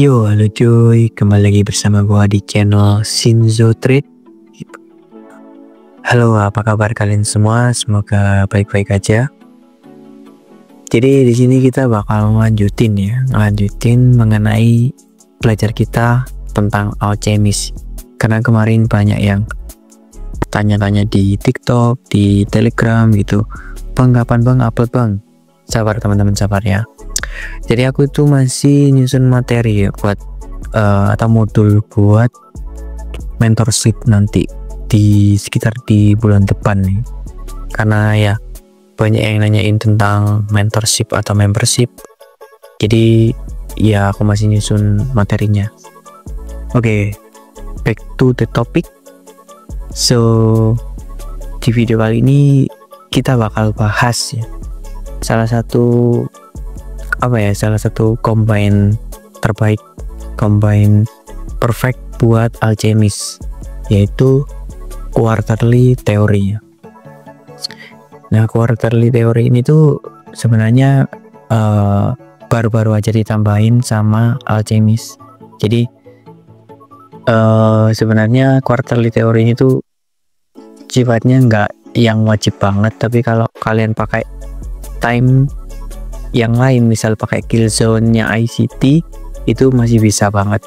Yo, halo cuy, kembali lagi bersama gua di channel Shinzo Trade. Halo, apa kabar kalian semua? Semoga baik-baik aja. Jadi di sini kita bakal lanjutin mengenai belajar kita tentang alchemist. Karena kemarin banyak yang tanya-tanya di TikTok, di Telegram gitu. Bang, kapan bang upload bang? Sabar teman-teman, sabar ya. Jadi aku tuh masih nyusun materi ya buat atau modul buat mentorship nanti di sekitar di bulan depan nih. Karena ya banyak yang nanyain tentang mentorship atau membership. Jadi ya aku masih nyusun materinya. Oke, back to the topic. So di video kali ini kita bakal bahas ya salah satu combine terbaik, combine perfect buat alchemist, yaitu quarterly theory. Nah, quarterly theory ini tuh sebenarnya baru-baru aja ditambahin sama alchemist. Jadi sebenarnya quarterly theory ini tuh sifatnya nggak yang wajib banget, tapi kalau kalian pakai time yang lain, misal pakai Killzone-nya ICT, itu masih bisa banget.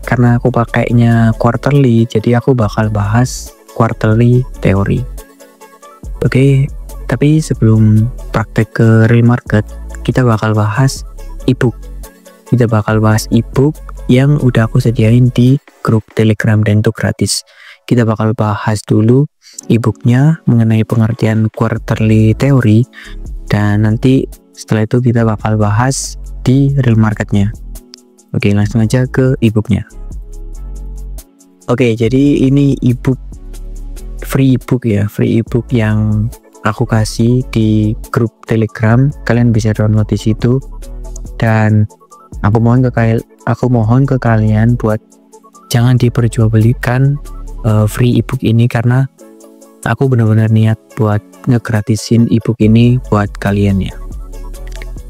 Karena aku pakainya quarterly, jadi aku bakal bahas quarterly theory. Oke, tapi sebelum praktek ke real market, kita bakal bahas ebook. Kita bakal bahas ebook yang udah aku sediain di grup Telegram dan itu gratis. Kita bakal bahas dulu ebooknya mengenai pengertian quarterly theory, dan nanti setelah itu kita bakal bahas di real marketnya. Oke, langsung aja ke ebooknya. Oke, jadi ini ebook, free ebook ya, free ebook yang aku kasih di grup Telegram. Kalian bisa download di situ, dan aku mohon ke kalian buat jangan diperjualbelikan free ebook ini, karena aku benar-benar niat buat ngegratisin ebook ini buat kalian ya.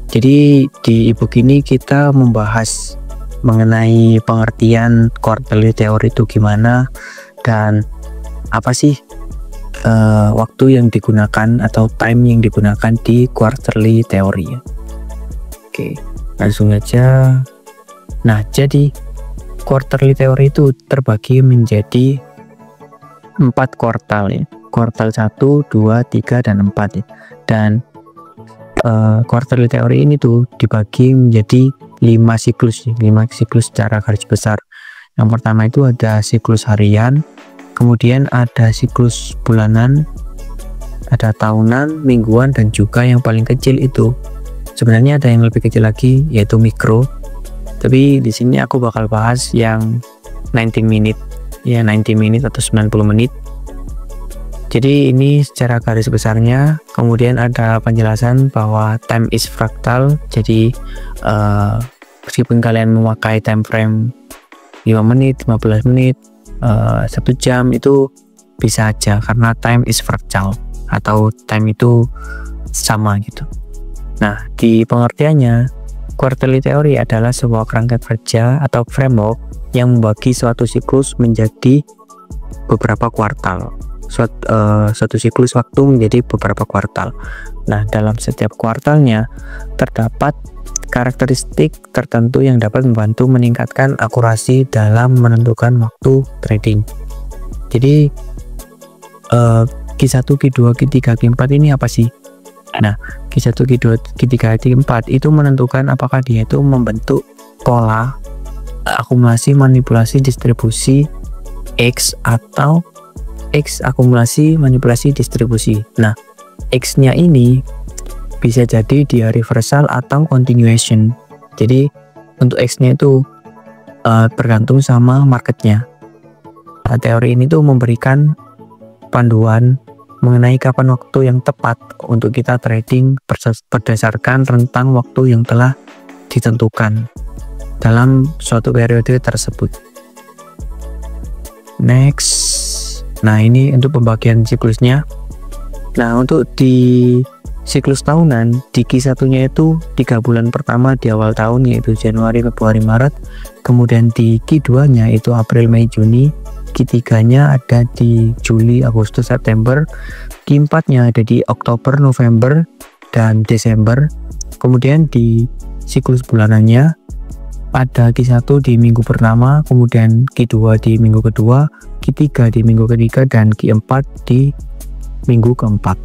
Jadi di ebook ini kita membahas mengenai pengertian quarterly theory itu gimana, dan apa sih waktu yang digunakan atau time yang digunakan di quarterly theory. Oke, langsung aja. Nah, jadi quarterly theory itu terbagi menjadi 4 kuartal ya. Kuartal 1, 2, 3, dan 4 ya. Dan quarterly theory ini tuh dibagi menjadi 5 siklus secara garis besar. Yang pertama itu ada siklus harian, kemudian ada siklus bulanan, ada tahunan, mingguan, dan juga yang paling kecil itu sebenarnya ada yang lebih kecil lagi, yaitu mikro. Tapi di sini aku bakal bahas yang 90 menit ya, 90 menit atau 90 menit. Jadi ini secara garis besarnya. Kemudian ada penjelasan bahwa time is fractal. Jadi meskipun kalian memakai time frame 5 menit, 15 menit, 1 jam, itu bisa aja karena time is fractal atau time itu sama gitu. Nah, di pengertiannya, quarterly theory adalah sebuah kerangka kerja atau framework yang membagi suatu siklus menjadi beberapa kuartal. Suatu siklus waktu menjadi beberapa kuartal. Nah, dalam setiap kuartalnya terdapat karakteristik tertentu yang dapat membantu meningkatkan akurasi dalam menentukan waktu trading. Jadi Q1, Q2, Q3, Q4 ini apa sih? Nah, Q1, Q2, Q3, Q4 itu menentukan apakah dia itu membentuk pola akumulasi, manipulasi, distribusi X atau X akumulasi, manipulasi, distribusi. Nah, X-nya ini bisa jadi dia reversal atau continuation. Jadi untuk X-nya itu bergantung sama marketnya. Nah, teori ini tuh memberikan panduan mengenai kapan waktu yang tepat untuk kita trading berdasarkan rentang waktu yang telah ditentukan dalam suatu periode tersebut. Next. Nah, ini untuk pembagian siklusnya. Nah, untuk di siklus tahunan di Q1 nya itu 3 bulan pertama di awal tahun yaitu Januari, Februari, Maret, kemudian di Q2 nya itu April, Mei, Juni, Q3 nya ada di Juli, Agustus, September, Q4 nya ada di Oktober, November, dan Desember. Kemudian di siklus bulanannya ada Q1 di minggu pertama, kemudian Q2 di minggu kedua, Q3 di minggu ketiga, dan Q4 di minggu keempat.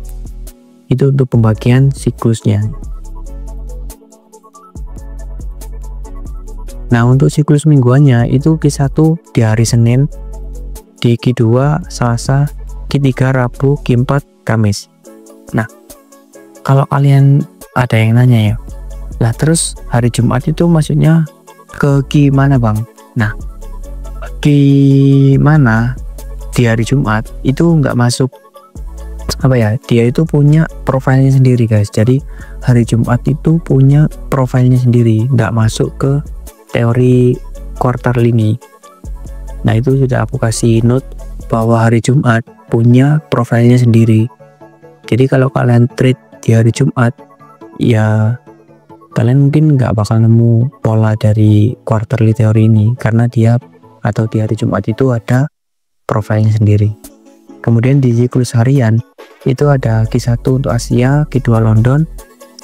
Itu untuk pembagian siklusnya. Nah, untuk siklus mingguannya itu Q1 di hari Senin, di Q2 Selasa, Q3 Rabu, Q4 Kamis. Nah, kalau kalian ada yang nanya ya, lah terus hari Jumat itu maksudnya ke gimana bang? Nah, gimana di hari Jumat itu nggak masuk apa ya, dia itu punya profilnya sendiri guys. Jadi hari Jumat itu punya profilnya sendiri, nggak masuk ke teori quarter ini. Nah, itu sudah aku kasih note bahwa hari Jumat punya profilnya sendiri. Jadi kalau kalian trade di hari Jumat, ya kalian mungkin nggak bakal nemu pola dari quarterly teori ini, karena dia atau di hari Jumat itu ada profilnya sendiri. Kemudian di siklus harian itu ada Q1 untuk Asia, Q2 London,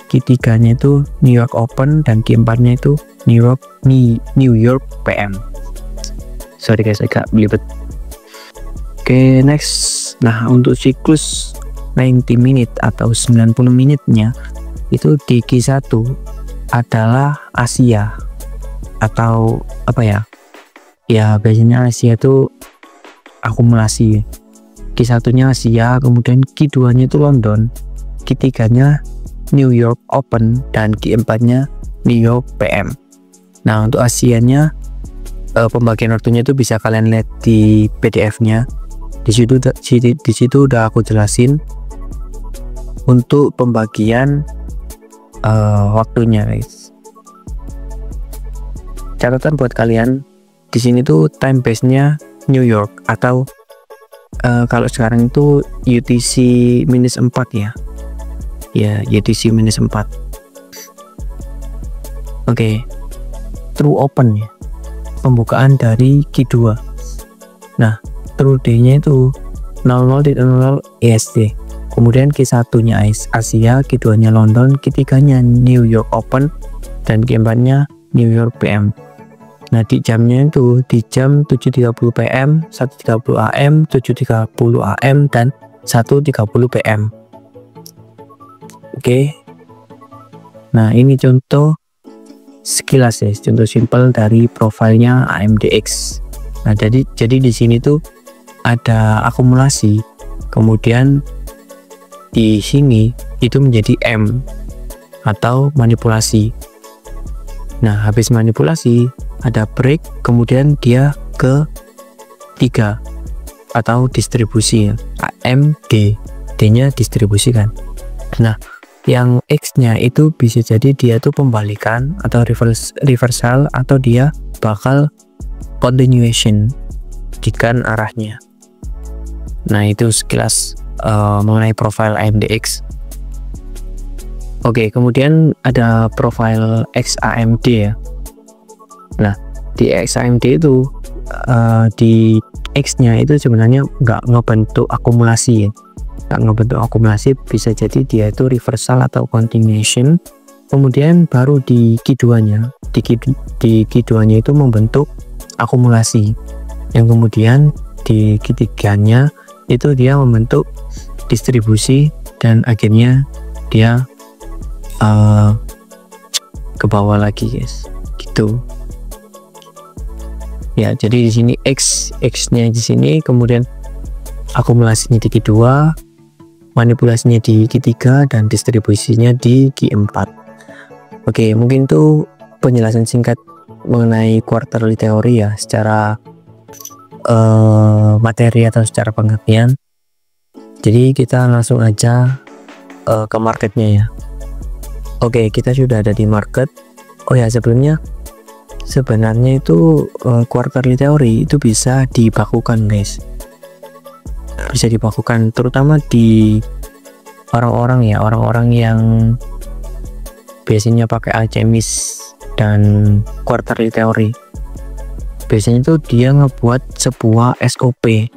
Q3 nya itu New York Open, dan Q4 nya itu New York PM. Sorry guys, agak belibet. Oke, next. Nah, untuk siklus 90 menit atau 90 menitnya itu di Q1 adalah Asia atau apa ya? Ya biasanya Asia itu akumulasi. Q1 nya Asia, kemudian Q2 nya itu London, Q3 nya New York Open, dan Q4 nya New York PM. Nah, untuk Asianya pembagian waktunya itu bisa kalian lihat di PDF nya. Di situ udah aku jelasin untuk pembagian waktunya guys. Catatan buat kalian, di sini tuh time base nya New York atau kalau sekarang itu UTC minus 4 ya. Ya, UTC minus 4. Oke. True open ya. Pembukaan dari Q2. Nah, true day-nya itu 00.00 EST. Kemudian Q1 nya Asia, Q2 nya London, Q3 nya New York Open, dan Q4 nya New York PM. Nah, di jamnya itu di jam 7.30 PM, 1.30 AM, 7.30 AM, dan 1.30 PM. Oke. Nah, ini contoh sekilas ya, contoh simpel dari profilnya AMDX. Nah, jadi di sini tuh ada akumulasi, kemudian di sini itu menjadi M atau manipulasi. Nah, habis manipulasi ada break, kemudian dia ke 3 atau distribusi ya. AMD, D-nya distribusi kan. Nah, yang X-nya itu bisa jadi dia tuh pembalikan atau reversal, atau dia bakal continuation jika arahnya. Nah, itu sekilas mengenai profil AMDX. Oke, kemudian ada profil XAMD ya. Nah, di XAMD itu di X-nya itu sebenarnya nggak ngebentuk akumulasi ya. Nggak ngebentuk akumulasi, bisa jadi dia itu reversal atau continuation. Kemudian baru di Q2-nya, di Q2-nya itu membentuk akumulasi. Yang kemudian di Q3-nya itu dia membentuk distribusi, dan akhirnya dia ke bawah lagi guys, gitu. Ya, jadi di sini X-nya di sini, kemudian akumulasinya di Q2, manipulasinya di Q3, dan distribusinya di Q4. Oke, mungkin itu penjelasan singkat mengenai quarterly teori ya, secara materi atau secara pengertian. Jadi kita langsung aja ke marketnya ya. Oke, kita sudah ada di market. Oh ya, sebelumnya sebenarnya itu quarterly teori itu bisa dibakukan guys, bisa dibakukan terutama di orang-orang yang biasanya pakai alchemist dan quarterly theory, biasanya tuh dia ngebuat sebuah SOP.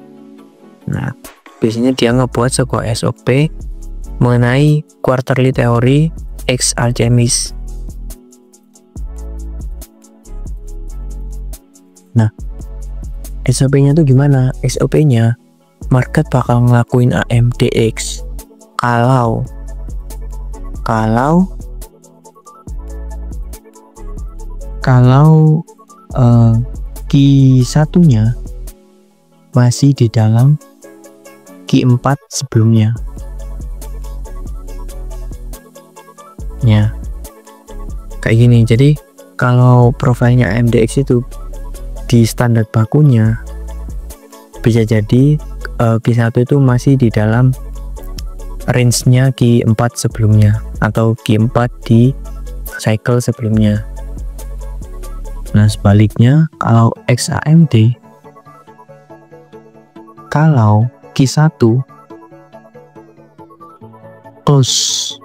Nah, biasanya dia ngebuat sebuah SOP mengenai quarterly theory X alchemist. Nah, SOP-nya tuh gimana? SOP-nya market bakal ngelakuin AMDX kalau Q1-nya masih di dalam Q4 sebelumnya. Ya, kayak gini. Jadi kalau profilnya AMDX itu di standar bakunya bisa jadi Q1 itu masih di dalam range-nya Q4 sebelumnya atau Q4 di cycle sebelumnya. Nah, sebaliknya kalau XAMD, kalau Q1 close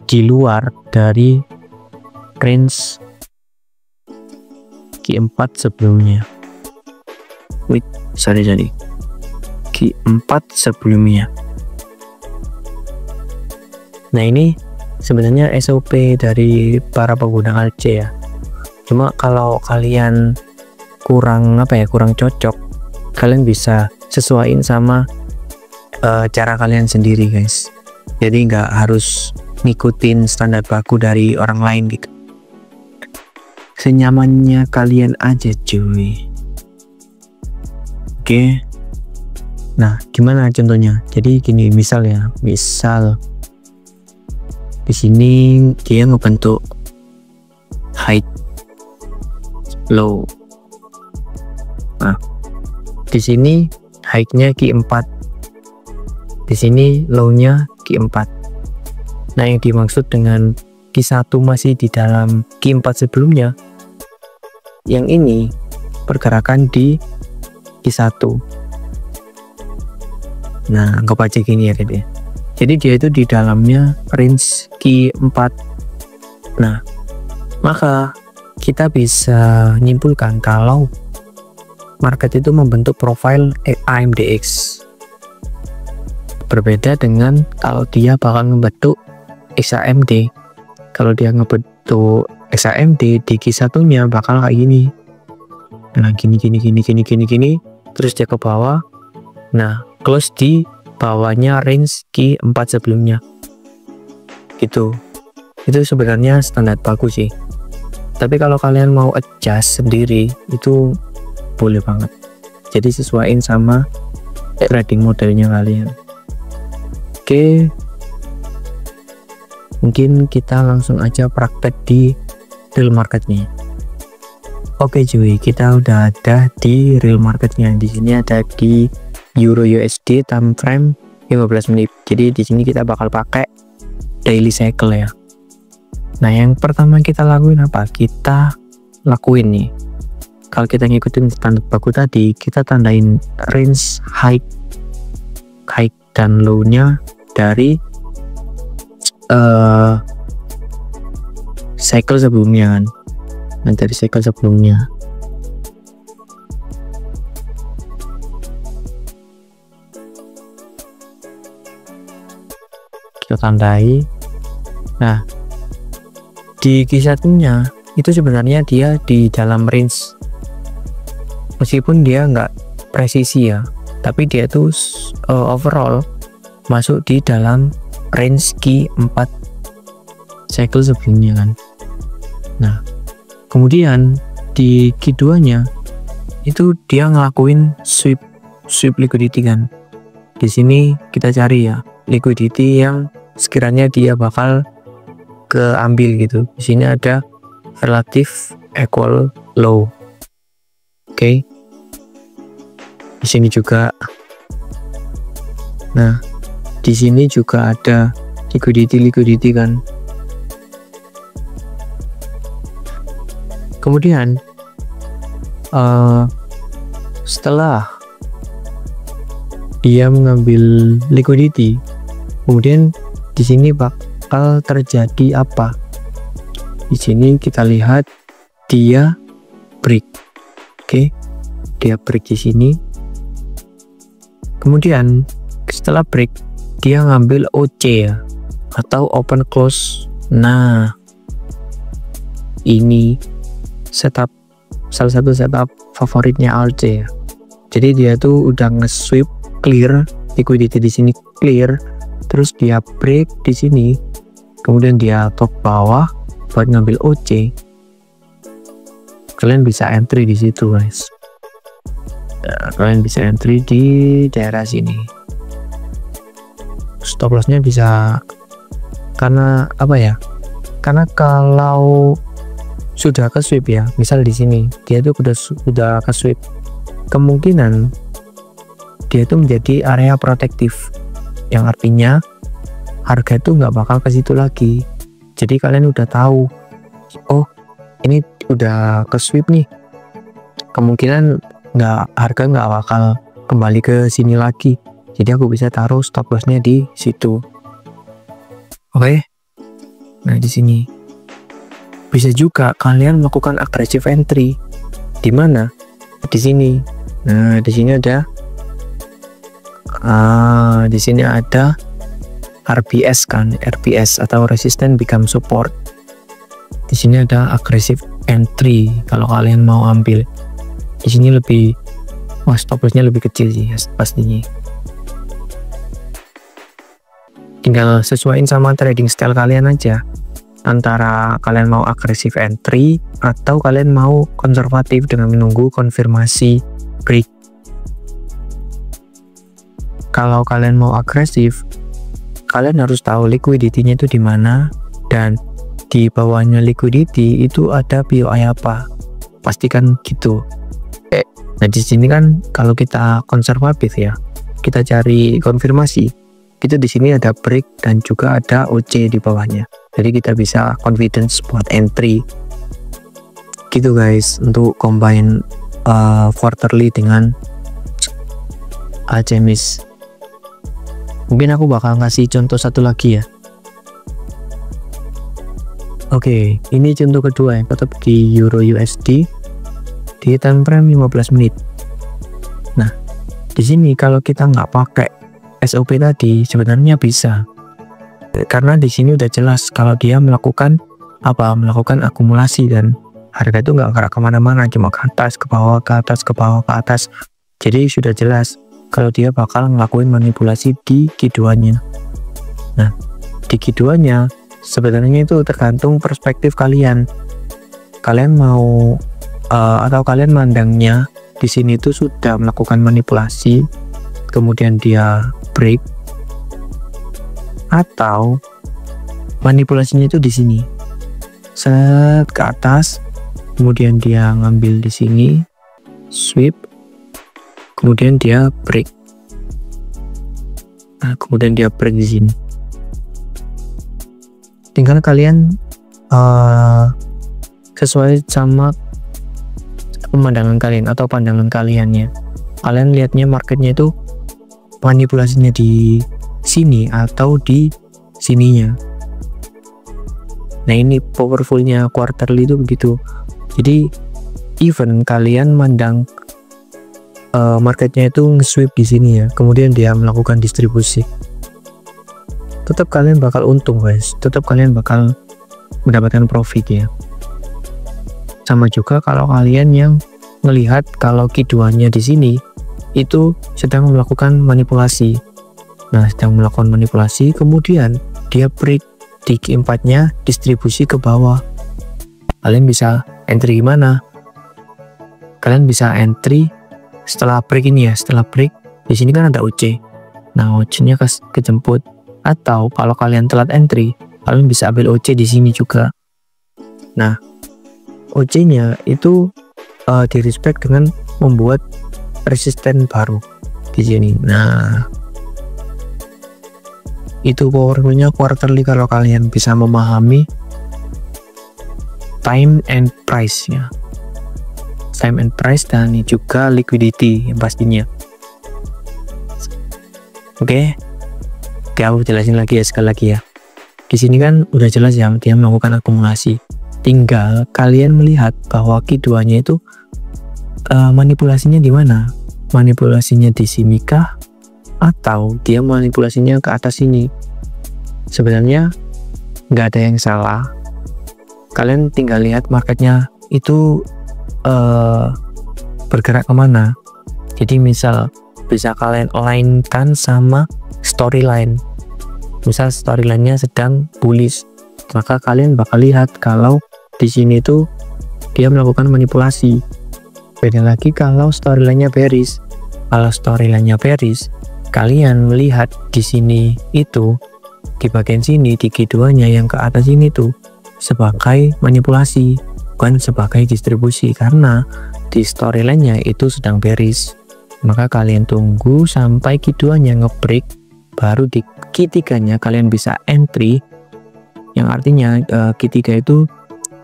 di luar dari range Q4 sebelumnya, Q4 sebelumnya. Nah, ini sebenarnya SOP dari para pengguna ALC ya. Cuma kalau kalian kurang cocok, kalian bisa sesuaiin sama cara kalian sendiri, guys. Jadi nggak harus ngikutin standar baku dari orang lain gitu. Senyamannya kalian aja, cuy. Oke. Nah, gimana contohnya? Jadi gini, misal di sini dia ngebentuk high low. Nah, di sini high-nya Q4, di sini low-nya Q4. Nah, yang dimaksud dengan Q1 masih di dalam Q4 sebelumnya, yang ini pergerakan di Q1. Nah, anggap aja gini ya, gitu ya. Jadi dia itu di dalamnya range Q4. Nah, maka kita bisa menyimpulkan kalau market itu membentuk profil AMDX. Berbeda dengan kalau dia bakal membentuk XAMD. Kalau dia ngebentuk XAMD di Q1-nya bakal kayak gini. Nah, gini, terus dia ke bawah. Nah, close di bawahnya range Q4 sebelumnya. Gitu. Itu sebenarnya standar baku sih. Tapi kalau kalian mau adjust sendiri itu boleh banget. Jadi sesuaiin sama trading modelnya kalian. Oke. Mungkin kita langsung aja praktek di real marketnya. Oke cuy, kita udah ada di real marketnya. Di sini ada di Euro USD time frame 15 menit. Jadi di sini kita bakal pakai daily cycle ya. Nah, yang pertama kita lakuin apa? Kita lakuin nih, kalau kita ngikutin standar baku tadi, kita tandain range high dan low-nya dari cycle sebelumnya kan. Nah, dari cycle sebelumnya. Kita tandai. Nah, di Q1-nya itu sebenarnya dia di dalam range, meskipun dia nggak presisi ya, tapi dia tuh overall masuk di dalam range Q4 cycle sebelumnya kan. Nah, kemudian di Q2-nya itu dia ngelakuin sweep liquidity kan. Di sini kita cari ya liquidity yang sekiranya dia bakal keambil gitu. Di sini ada relative equal low. Oke. Di sini juga. Nah, di sini juga ada liquidity kan. Kemudian setelah dia mengambil liquidity, Kemudian di sini bakal terjadi apa? Di sini kita lihat dia break. Oke, dia break di sini. Kemudian setelah break dia ngambil OC ya, atau open close. Nah, ini salah satu setup favoritnya Alce ya. Jadi dia tuh udah nge-sweep clear, liquidity di sini clear, terus dia break di sini, kemudian dia top bawah buat ngambil OC. Kalian bisa entry di situ guys. Nah, kalian bisa entry di daerah sini. Stop lossnya bisa, karena apa ya? Karena kalau sudah ke sweep ya, misal di sini dia tuh sudah ke sweep, kemungkinan dia itu menjadi area protektif, yang artinya harga itu nggak bakal ke situ lagi. Jadi kalian udah tahu, oh ini udah ke sweep nih, kemungkinan harga nggak bakal kembali ke sini lagi. Jadi aku bisa taruh stop lossnya di situ. Oke, nah di sini bisa juga kalian melakukan aggressive entry. Di mana? Di sini. Nah, di sini ada RBS kan, RBS atau resistance become support. Di sini ada aggressive entry kalau kalian mau ambil. Di sini lebih, stop lossnya lebih kecil sih pastinya. Tinggal sesuaiin sama trading style kalian aja, antara kalian mau aggressive entry atau kalian mau konservatif dengan menunggu konfirmasi break. Kalau kalian mau agresif, kalian harus tahu liquidity-nya itu di mana, dan di bawahnya liquidity itu ada POI apa. Pastikan gitu. Nah di sini kan kalau kita konservatif ya, kita cari konfirmasi, itu di sini ada break dan juga ada OC di bawahnya. Jadi kita bisa confidence buat entry. Gitu guys, untuk combine quarterly dengan Alchemist. Mungkin aku bakal ngasih contoh satu lagi ya. Oke, ini contoh kedua yang tetap di Euro USD di time frame 15 menit. Nah, di sini kalau kita nggak pakai SOP tadi sebenarnya bisa, karena di sini udah jelas kalau dia melakukan akumulasi, dan harga itu nggak gerak kemana-mana, cuma ke atas, ke bawah, ke atas, ke bawah, ke atas. Jadi sudah jelas kalau dia bakal ngelakuin manipulasi di Q2-nya. Nah, di Q2-nya sebenarnya itu tergantung perspektif kalian. Kalian mau atau kalian mandangnya di sini itu sudah melakukan manipulasi, kemudian dia break, atau manipulasinya itu di sini set ke atas, kemudian dia ngambil di sini sweep, kemudian dia break. Nah, kemudian dia break di sini. Tinggal kalian sesuai sama pemandangan kalian atau pandangan kalian ya. Kalian lihatnya marketnya itu manipulasinya di sini atau di sininya. Nah, ini powerfulnya quarterly itu begitu. Jadi even kalian mandang marketnya itu nge-sweep di sini ya, kemudian dia melakukan distribusi, tetap kalian bakal untung guys, tetap kalian bakal mendapatkan profit ya. Sama juga kalau kalian yang melihat kalau Q2-nya di sini itu sedang melakukan manipulasi. Nah, sedang melakukan manipulasi, kemudian dia break di Q4-nya, distribusi ke bawah. Kalian bisa entry gimana? Kalian bisa entry setelah break ini ya, setelah break di sini kan ada OC. Nah, OC-nya kejemput. Atau kalau kalian telat entry, kalian bisa ambil OC di sini juga. Nah, OC-nya itu di respect dengan membuat resisten baru di sini. Nah, itu powerfulnya quarterly kalau kalian bisa memahami time and price ya, time and price, dan juga liquidity yang pastinya. Oke, Oke, aku jelasin lagi ya, sekali lagi ya. Di sini kan udah jelas ya, dia melakukan akumulasi. Tinggal kalian melihat bahwa keduanya itu manipulasinya di mana? Manipulasinya di sini kah? Atau dia manipulasinya ke atas sini? Sebenarnya nggak ada yang salah. Kalian tinggal lihat marketnya itu bergerak kemana. Jadi misal bisa kalian align-kan sama storyline. Misal storyline-nya sedang bullish, maka kalian bakal lihat kalau di sini tuh dia melakukan manipulasi. Beda lagi kalau storyline-nya bearish. Kalau storyline-nya bearish, kalian melihat di sini itu di bagian sini di Q2-nya yang ke atas ini tuh sebagai manipulasi, bukan sebagai distribusi, karena di storyline-nya itu sedang bearish. Maka kalian tunggu sampai Q2-nya ngebreak, baru di Q3-nya kalian bisa entry, yang artinya Q3 itu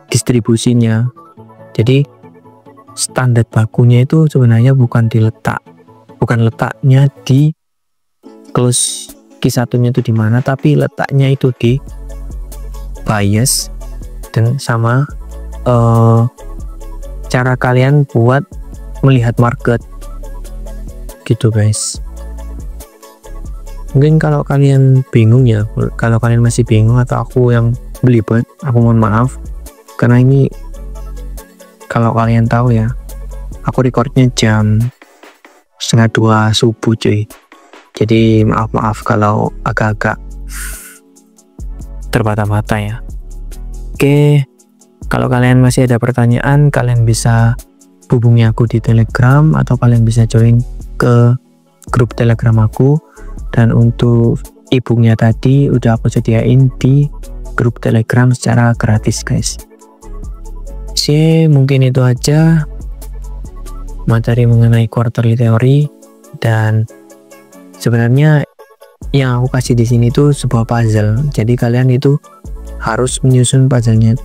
distribusinya. Jadi standar bakunya itu sebenarnya bukan letaknya di close Q1-nya itu di mana, tapi letaknya itu di bias dan sama cara kalian buat melihat market gitu guys. Mungkin kalau kalian bingung ya, kalau kalian masih bingung atau aku yang belibet, aku mohon maaf, karena ini kalau kalian tahu ya, aku recordnya jam 1:30 subuh cuy. Jadi maaf kalau agak-agak terbata-bata ya. Oke, kalau kalian masih ada pertanyaan, kalian bisa hubungi aku di Telegram atau kalian bisa join ke grup Telegram aku. Dan untuk e-booknya tadi udah aku sediain di grup Telegram secara gratis guys. Mungkin itu aja materi mengenai quarterly theory, dan sebenarnya yang aku kasih di sini tuh sebuah puzzle. Jadi kalian itu harus menyusun puzzle-nya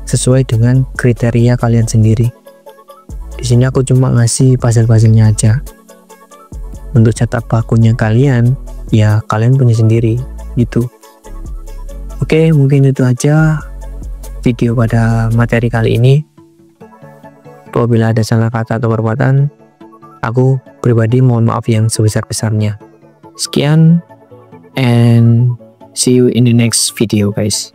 sesuai dengan kriteria kalian sendiri. Di sini aku cuma ngasih puzzle-puzzle-nya aja. Untuk cetak bakunya kalian, ya kalian punya sendiri gitu. Oke, mungkin itu aja video pada materi kali ini. Apabila ada salah kata atau perbuatan, aku pribadi mohon maaf yang sebesar-besarnya. Sekian, and see you in the next video guys.